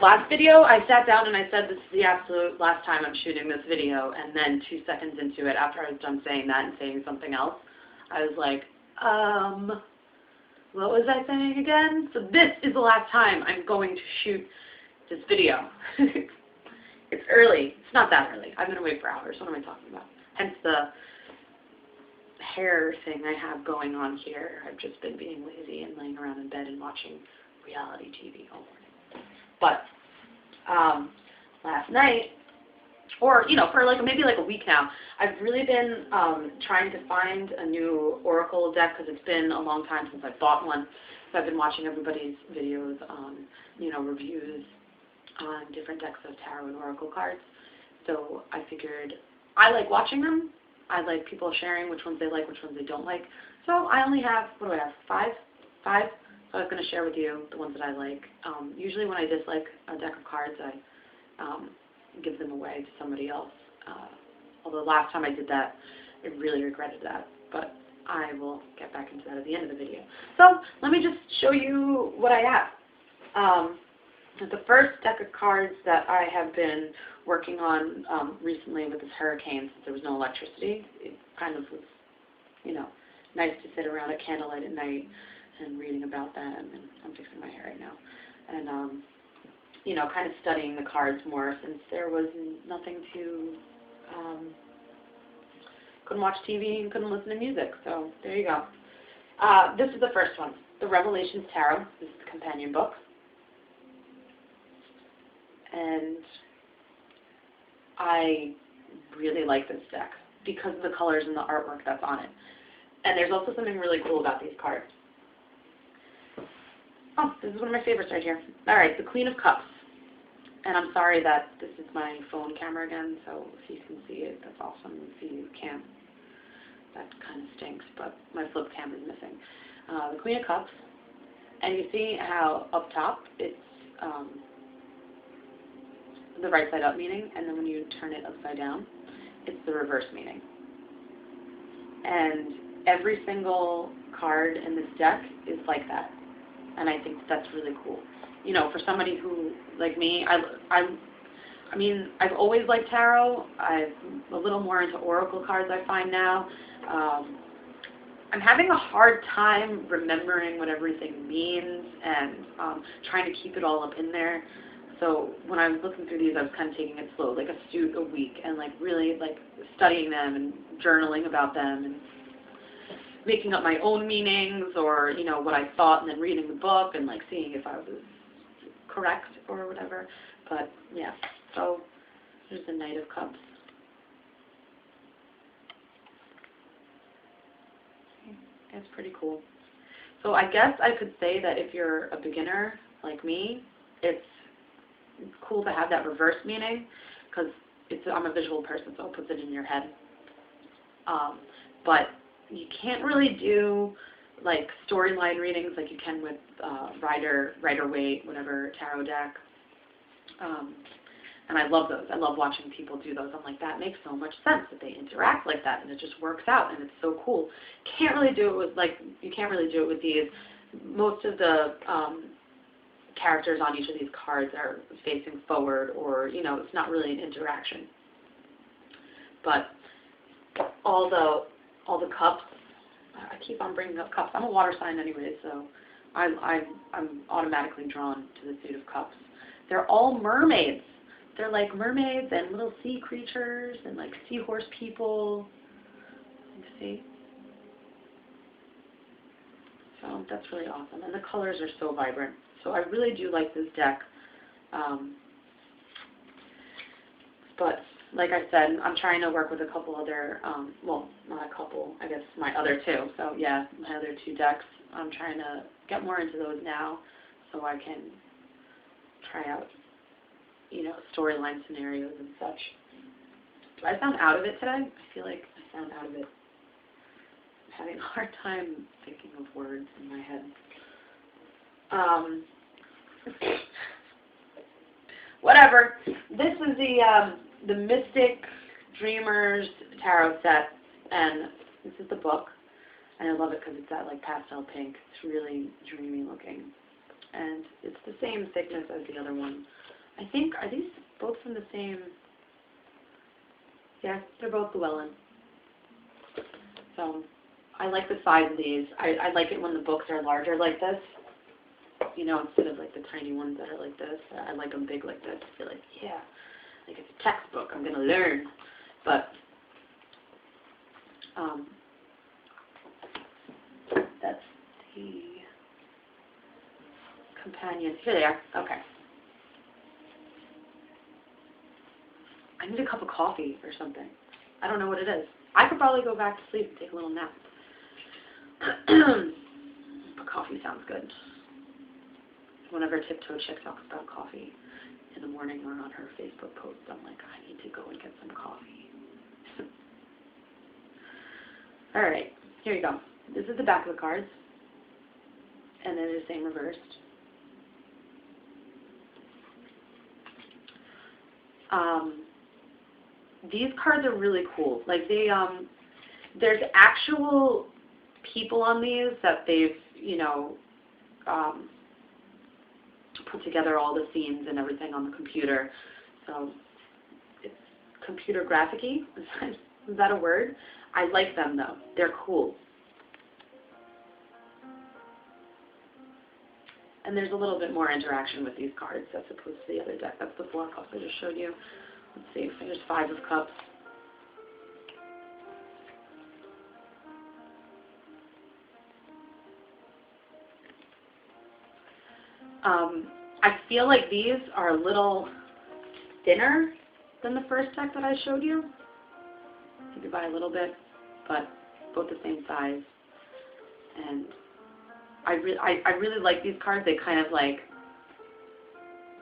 last video, I sat down and I said, this is the absolute last time I'm shooting this video, and then 2 seconds into it, after I was done saying that and saying something else, I was like, what was I saying again? So this is the last time I'm going to shoot this video. It's early. It's not that early. I've been awake for hours. What am I talking about? Hence the hair thing I have going on here. I've just been being lazy and laying around in bed and watching reality TV all morning. But last night, or for maybe a week now, I've really been trying to find a new oracle deck because it's been a long time since I've bought one. So I've been watching everybody's videos on reviews on different decks of tarot and oracle cards. So I figured I like watching them. I like people sharing which ones they like, which ones they don't like. So I only have, what do I have, five? So I was going to share with you the ones that I like. Usually when I dislike a deck of cards, I give them away to somebody else. Although last time I did that, I really regretted that. But I will get back into that at the end of the video. So let me just show you what I have. The first deck of cards that I have been working on recently with this hurricane, since there was no electricity, it kind of was, nice to sit around at candlelight at night and reading about them. And I'm fixing my hair right now. And, kind of studying the cards more since there was nothing to, couldn't watch TV and couldn't listen to music. So there you go. This is the first one, the Revelations Tarot. This is the companion book. And I really like this deck because of the colors and the artwork that's on it. And there's also something really cool about these cards. Oh, this is one of my favorites right here. All right, the Queen of Cups. And I'm sorry that this is my phone camera again, so if you can see it, that's awesome. If you can't, that kind of stinks, but my flip camera is missing. The Queen of Cups. And you see how up top it's the right side up meaning, and then when you turn it upside down, it's the reverse meaning. And every single card in this deck is like that. And I think that's really cool. For somebody who, like me, I've always liked tarot. I'm a little more into oracle cards, I find now. I'm having a hard time remembering what everything means and trying to keep it all up in there. So when I was looking through these, I was kind of taking it slow, like a suit a week, and really studying them and journaling about them and making up my own meanings or, what I thought, and then reading the book and seeing if I was correct or whatever. But yeah, so there's the Knight of Cups. It's pretty cool. So I guess I could say that if you're a beginner like me, it's cool to have that reverse meaning because I'm a visual person, so it puts it in your head. But you can't really do storyline readings like you can with Rider-Waite, whatever tarot deck. And I love those. I love watching people do those. I'm like, that makes so much sense that they interact like that, and it just works out, and it's so cool. Can't really do it with you can't really do it with these. Most of the characters on each of these cards are facing forward, or it's not really an interaction. But all the cups. I keep on bringing up cups. I'm a water sign anyway, so I'm automatically drawn to the Suit of Cups. They're all mermaids. They're like mermaids and little sea creatures and seahorse people. You see? So that's really awesome. And the colors are so vibrant. So I really do like this deck. But like I said, I'm trying to work with a couple other, well, not a couple, I guess my other two. So yeah, my other 2 decks. I'm trying to get more into those now so I can try out, storyline scenarios and such. Do I sound out of it today? I feel like I sound out of it. I'm having a hard time thinking of words in my head. Whatever. This is the Mystic Dreamers Tarot set, and this is the book, and I love it because it's that pastel pink. It's really dreamy looking, and it's the same thickness as the other one. I think, are these both from the same? Yeah, they're both Llewellyn. So I like the size of these. I like it when the books are larger like this. You know, instead of like the tiny ones that are like this. I like them big like this. I feel like, yeah, like it's a textbook. I'm going to learn. But that's the companion. Here they are. Okay. I need a cup of coffee or something. I don't know what it is. I could probably go back to sleep and take a little nap. But coffee sounds good. Whenever Tiptoe Chick talks about coffee in the morning or on her Facebook post, I'm like, I need to go and get some coffee. All right, here you go. This is the back of the cards. And then the same reversed. These cards are really cool. Like they, there's actual people on these that they've, you know, put together all the scenes and everything on the computer. So it's computer graphic-y. Is that a word? I like them though. They're cool. And there's a little bit more interaction with these cards as opposed to the other deck. That's the 4 cups I just showed you. Let's see, there's 5 of cups. I feel like these are a little thinner than the first deck that I showed you. Maybe by a little bit, but both the same size. And I really like these cards. They kind of like,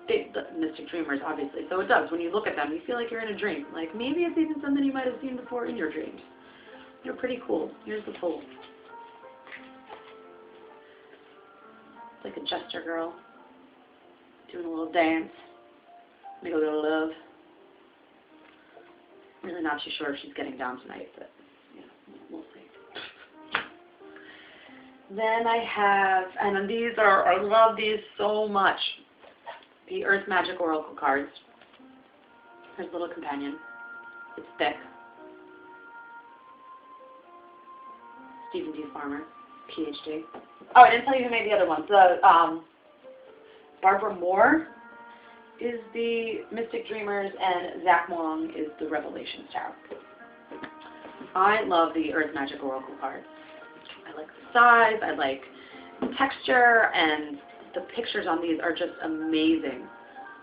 the Mystic Dreamers, obviously. So it does. When you look at them, you feel like you're in a dream. Like maybe it's even something you might have seen before in your dreams. They're pretty cool. Here's the pull. It's like a jester girl doing a little dance, make a little love. Really not too sure if she's getting down tonight, but yeah, we'll see. Then I have, and these are, I love these so much. The Earth Magic Oracle cards. There's a little companion. It's thick. Stephen D. Farmer, PhD. Oh, I didn't tell you who made the other ones. The Barbara Moore is the Mystic Dreamers, and Zach Wong is the Revelations Tarot. I love the Earth Magic Oracle cards. I like the size, I like the texture, and the pictures on these are just amazing.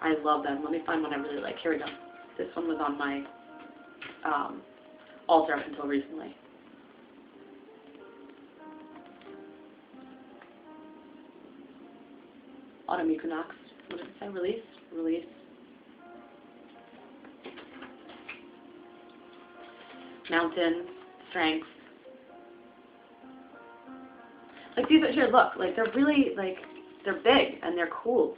I love them. Let me find one I really like. Here we go. This one was on my altar up until recently. Autumn Equinox. What did it say? Release? Release. Mountain. Strength. Like these are, here, look. Like they're really, like, they're big and they're cool.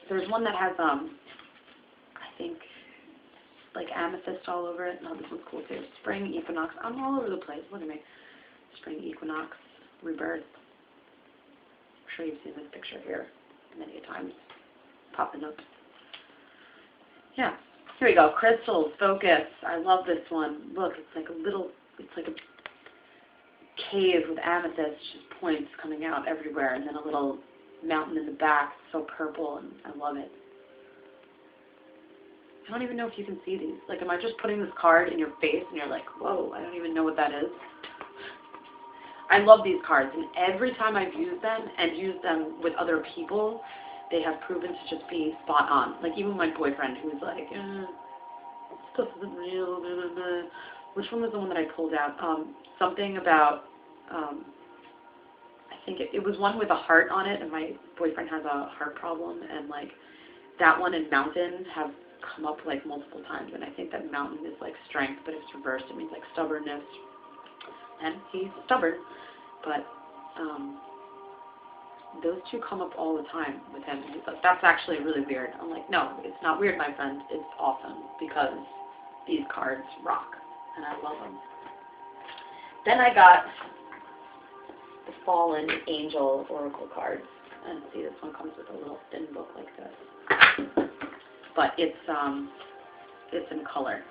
There's one that has, I think, like amethyst all over it. No, this one's cool too. Spring Equinox. I'm all over the place. Look at me. Spring Equinox. Rebirth. I'm sure you've seen this picture here many times, popping up. Yeah, here we go. Crystals, focus. I love this one. Look, it's like a little, it's like a cave with amethyst, just points coming out everywhere, and then a little mountain in the back, so purple, and I love it. I don't even know if you can see these. Like, am I just putting this card in your face, and you're like, whoa, I don't even know what that is? I love these cards, and every time I've used them and used them with other people, they have proven to just be spot on. Like even my boyfriend, who's like, stuff isn't real, blah, blah, blah. Which one was the one that I pulled out? Something about, I think it was one with a heart on it, and my boyfriend has a heart problem, and like that one and Mountain have come up like multiple times, and I think that Mountain is like strength, but it's reversed. It means like stubbornness. And he's stubborn, but those two come up all the time with him. And he's like, that's actually really weird. I'm like, no, it's not weird, my friend. It's awesome because these cards rock, and I love them. Then I got the Fallen Angel Oracle cards. And see, this one comes with a little thin book like this. but it's in color.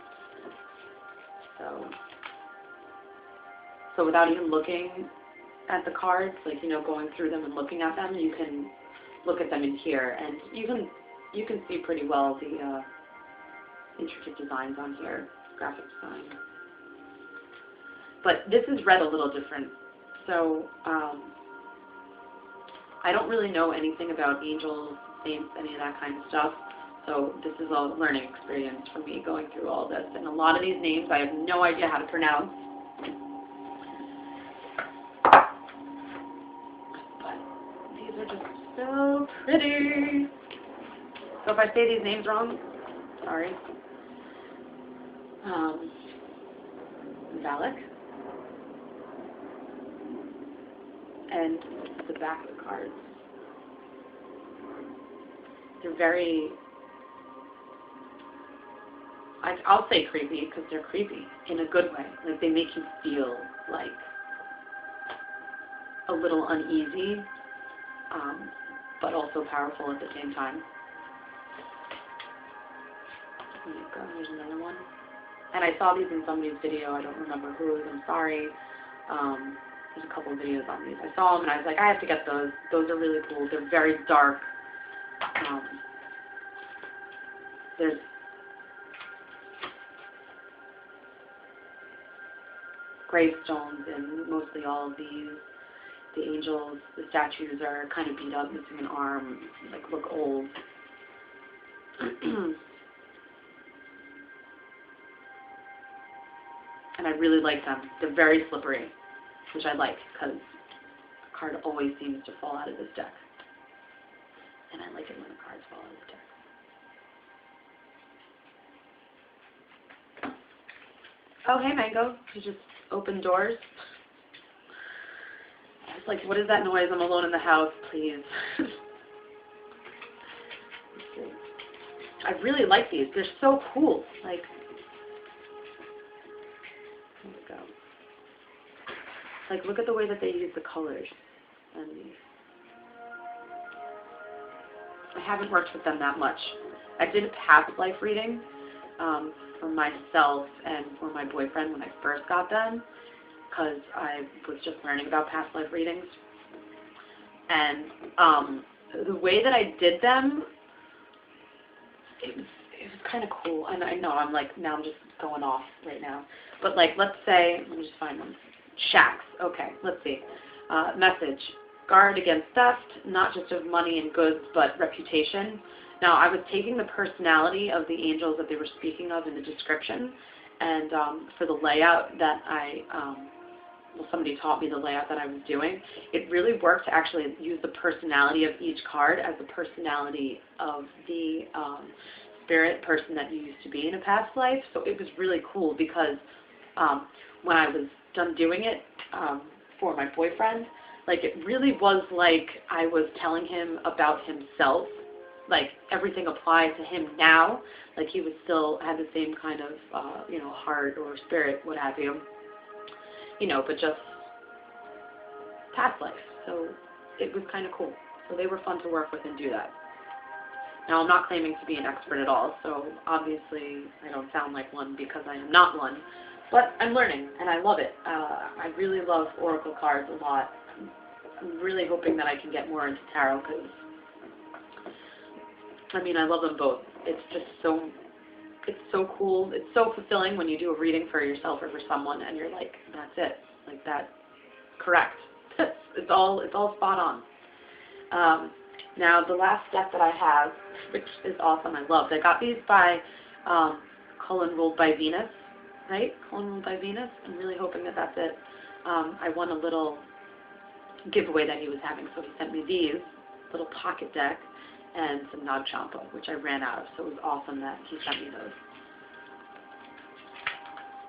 So without even looking at the cards, like, you know, going through them and looking at them, you can look at them in here, and you can see pretty well the intricate designs on here, graphic design. But this is read a little different. So I don't really know anything about angels, saints, any of that kind of stuff. So this is a learning experience for me going through all this. And a lot of these names I have no idea how to pronounce. But these are just so pretty. So if I say these names wrong, sorry. Valak. And the back of the cards. They're very, I'll say creepy because they're creepy in a good way. Like, they make you feel like a little uneasy, but also powerful at the same time. There you go. Here's another one. And I saw these in somebody's video. I don't remember whose. I'm sorry. There's a couple of videos on these. I saw them and I was like, I have to get those. Those are really cool. They're very dark. There's gravestones in mostly all of these. The angels, the statues are kind of beat up, missing an arm, like look old. And I really like them. They're very slippery, which I like because the card always seems to fall out of this deck. And I like it when the cards fall out of the deck. Oh, hey, Mango. You just opened doors. I was like, what is that noise? I'm alone in the house, please. I really like these. They're so cool. Like, here we go. Like, look at the way that they use the colors on these. I haven't worked with them that much. I did a past life reading for myself and for my boyfriend when I first got them, because I was just learning about past life readings. And the way that I did them, it was kind of cool. And I know I'm like, now I'm just going off right now. But like, let's say, let me just find one. Shacks. Okay, let's see. Message. Guard against theft, not just of money and goods, but reputation. Now, I was taking the personality of the angels that they were speaking of in the description, and for the layout that somebody taught me the layout that I was doing, it really worked to actually use the personality of each card as the personality of the spirit person that you used to be in a past life. So it was really cool because when I was done doing it for my boyfriend, like, it really was like I was telling him about himself. Like, everything applied to him now. Like, he was still had the same kind of, you know, heart or spirit, what have you. You know, but just past life. So it was kind of cool. So they were fun to work with and do that. Now, I'm not claiming to be an expert at all, so obviously I don't sound like one because I am not one. But I'm learning, and I love it. I really love oracle cards a lot. I'm really hoping that I can get more into tarot because, I mean, I love them both. It's just so, it's so cool. It's so fulfilling when you do a reading for yourself or for someone and you're like, that's it. Like, that, correct. It's all spot on. Now, the last deck that I have, which is awesome, I love. I got these by Colin Ruled by Venus, right? Colin Ruled by Venus. I'm really hoping that that's it. I won a little giveaway that he was having, so he sent me these little pocket deck and some Nag Champa, which I ran out of, so it was awesome that he sent me those.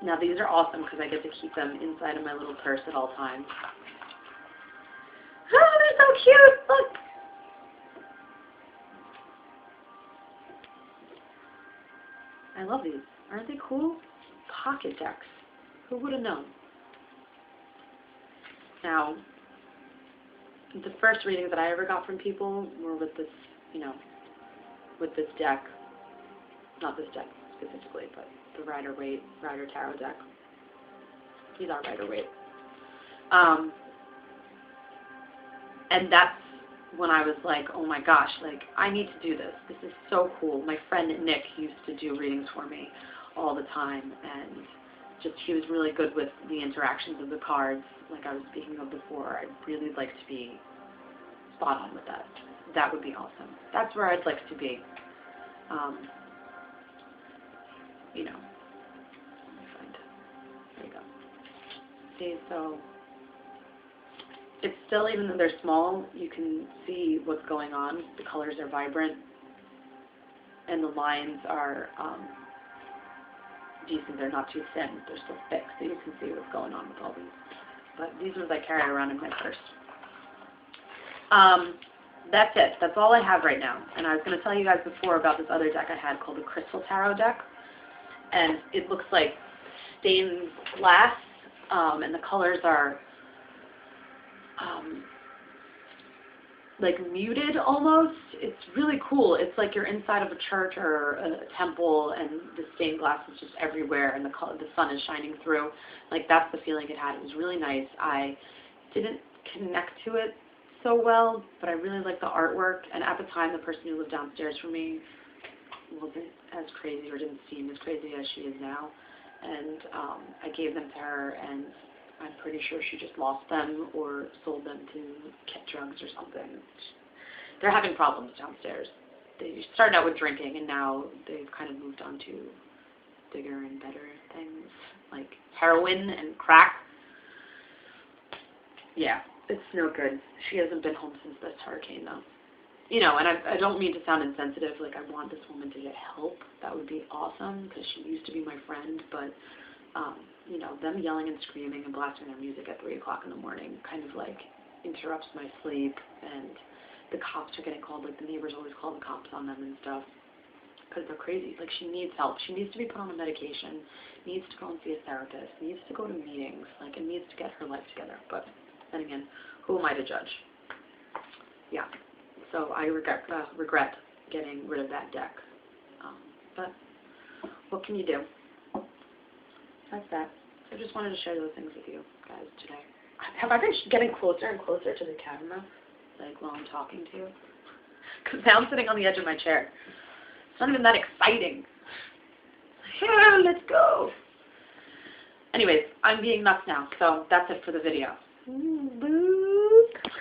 Now these are awesome because I get to keep them inside of my little purse at all times. Oh, they're so cute! Look! I love these. Aren't they cool? Pocket decks. Who would have known? Now, the first readings that I ever got from people were with this, you know, with this deck. not this deck specifically, but the Rider-Waite, Rider Tarot deck. He's our Rider-Waite. And that's when I was like, oh my gosh, like, I need to do this. This is so cool. My friend Nick used to do readings for me all the time, and just he was really good with the interactions of the cards, like I was speaking of before. I'd really like to be spot on with that. That would be awesome. That's where I'd like to be. You know, let me find it. There you go. See, so it's still, even though they're small, you can see what's going on. The colors are vibrant, and the lines are decent. They're not too thin. They're still thick, so you can see what's going on with all these. But these ones I carry around in my purse. That's it. That's all I have right now. And I was going to tell you guys before about this other deck I had called the Crystal Tarot deck. And it looks like stained glass, and the colors are like muted almost. It's really cool. It's like you're inside of a church or a temple, and the stained glass is just everywhere, and the sun is shining through. Like, that's the feeling it had. It was really nice. I didn't connect to it so well, but I really liked the artwork. And at the time, the person who lived downstairs from me wasn't as crazy, or didn't seem as crazy as she is now. And I gave them to her, and I'm pretty sure she just lost them or sold them to get drugs or something. They're having problems downstairs. They started out with drinking, and now they've kind of moved on to bigger and better things, like heroin and crack. Yeah, it's no good. She hasn't been home since this hurricane, though. You know, and I don't mean to sound insensitive, like I want this woman to get help. That would be awesome, because she used to be my friend, but you know, them yelling and screaming and blasting their music at 3 o'clock in the morning kind of like interrupts my sleep, and the cops are getting called. Like, the neighbors always call the cops on them and stuff because they're crazy. Like, she needs help. She needs to be put on a medication, needs to go and see a therapist, needs to go to meetings, like, and needs to get her life together. But then again, who am I to judge? Yeah. So I regret getting rid of that deck. But what can you do? That's that. I just wanted to share those things with you guys today. Have I been getting closer and closer to the camera, like, while I'm talking to you? Because now I'm sitting on the edge of my chair. It's not even that exciting. Yeah, let's go. Anyways, I'm being nuts now, so that's it for the video. Boo.